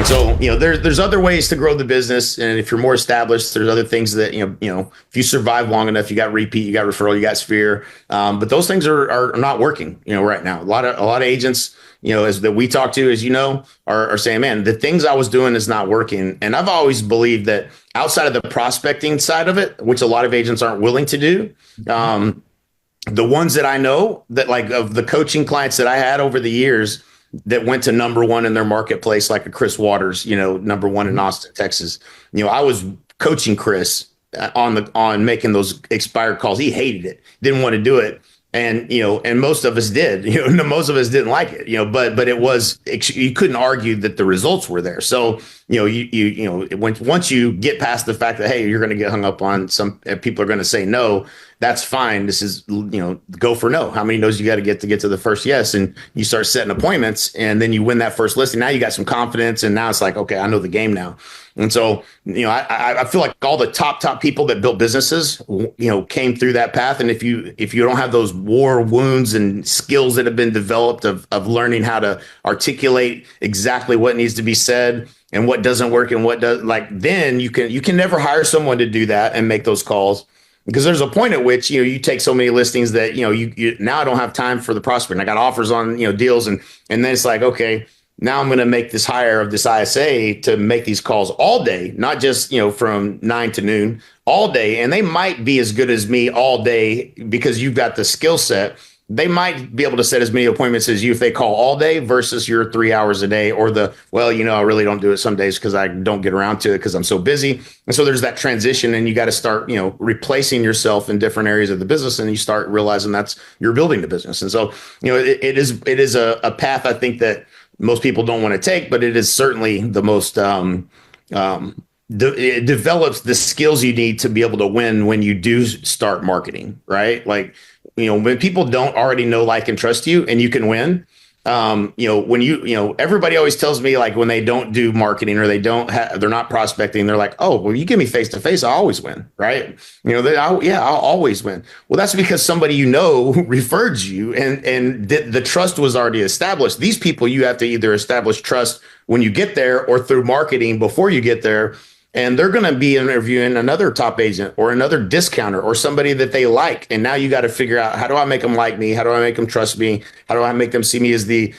And so, there's other ways to grow the business. And if you're more established, there's other things that, if you survive long enough, you got repeat, you got referral, you got sphere. But those things are not working, right now. A lot of agents, as that we talk to, as are saying, man, the things I was doing is not working. And I've always believed that outside of the prospecting side of it, which a lot of agents aren't willing to do, the ones that I know that, like, of the coaching clients that I had over the years that went to number one in their marketplace, like a Chris Waters, number one in Austin, Texas. I was coaching Chris on making those expired calls. He hated it, didn't want to do it. And, and most of us did, most of us didn't like it, but it was, you couldn't argue that the results were there. So, once you get past the fact that, hey, you're going to get hung up on people are going to say no, that's fine. This is, go for no. How many no's you got to get to the first yes? And you start setting appointments, and then you win that first listing. Now you got some confidence, and now it's like, okay, I know the game now. And so, I feel like all the top people that built businesses, came through that path. And if you don't have those war wounds and skills that have been developed of learning how to articulate exactly what needs to be said and what doesn't work and what does, like, then you can never hire someone to do that and make those calls. Because there's a point at which, you take so many listings that, you now I don't have time for the prospect. And I got offers on, deals. And then it's like, okay, now I'm going to make this hire of this ISA to make these calls all day, not just, from 9 to noon, all day. And they might be as good as me all day because you've got the skill set. They might be able to set as many appointments as you if they call all day versus your 3 hours a day, or I really don't do it some days because I don't get around to it because I'm so busy. And so there's that transition, and you got to start, replacing yourself in different areas of the business, and you start realizing you're building the business. And so, it is a path I think that most people don't want to take, but it is certainly the most, it develops the skills you need to be able to win when you do start marketing, right? Like, when people don't already know, like, and trust you, and you can win, when everybody always tells me, like, when they don't do marketing or they're not prospecting, they're like, oh, well, you give me face to face, I always win, right? I'll always win. Well, that's because somebody referred you, and the trust was already established. These people, you have to either establish trust when you get there or through marketing before you get there. And they're going to be interviewing another top agent or another discounter or somebody that they like. And now you got to figure out, how do I make them like me? How do I make them trust me? How do I make them see me as the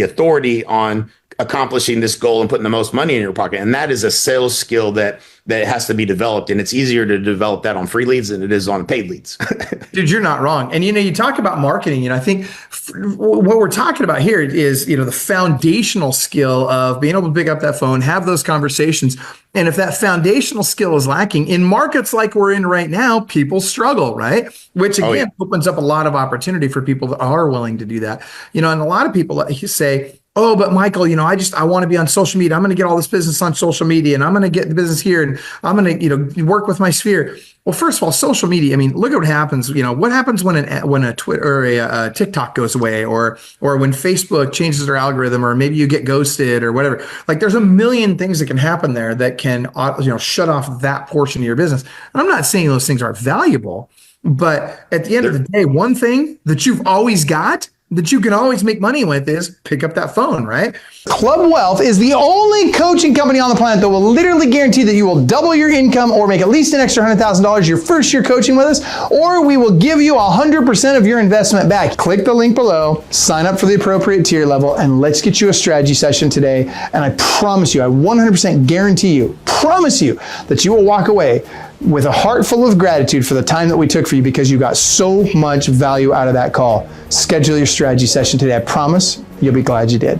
authority on accomplishing this goal and putting the most money in your pocket? And that is a sales skill that has to be developed. And it's easier to develop that on free leads than it is on paid leads. Dude, you're not wrong. And, you talk about marketing, and I think what we're talking about here is, the foundational skill of being able to pick up that phone, have those conversations. And if that foundational skill is lacking in markets like we're in right now, people struggle, right? Which again, opens up a lot of opportunity for people that are willing to do that. And a lot of people say, oh, but Michael, I want to be on social media. I'm going to get all this business on social media, and I'm going to get the business here, and I'm going to, work with my sphere. Well, first of all, social media, look at what happens. What happens when a Twitter or a TikTok goes away, or when Facebook changes their algorithm, or maybe you get ghosted or whatever. Like, there's a million things that can happen there that can, shut off that portion of your business. And I'm not saying those things aren't valuable, but at the end of the day, one thing that you've always got that you can always make money with is pick up that phone, right? Club Wealth is the only coaching company on the planet that will literally guarantee that you will double your income or make at least an extra $100,000 your first year coaching with us, or we will give you 100% of your investment back. Click the link below, sign up for the appropriate tier level, and let's get you a strategy session today. And I promise you, I 100% guarantee you, promise you that you will walk away with a heart full of gratitude for the time that we took for you, because you got so much value out of that call. Schedule your strategy session today. I promise you'll be glad you did.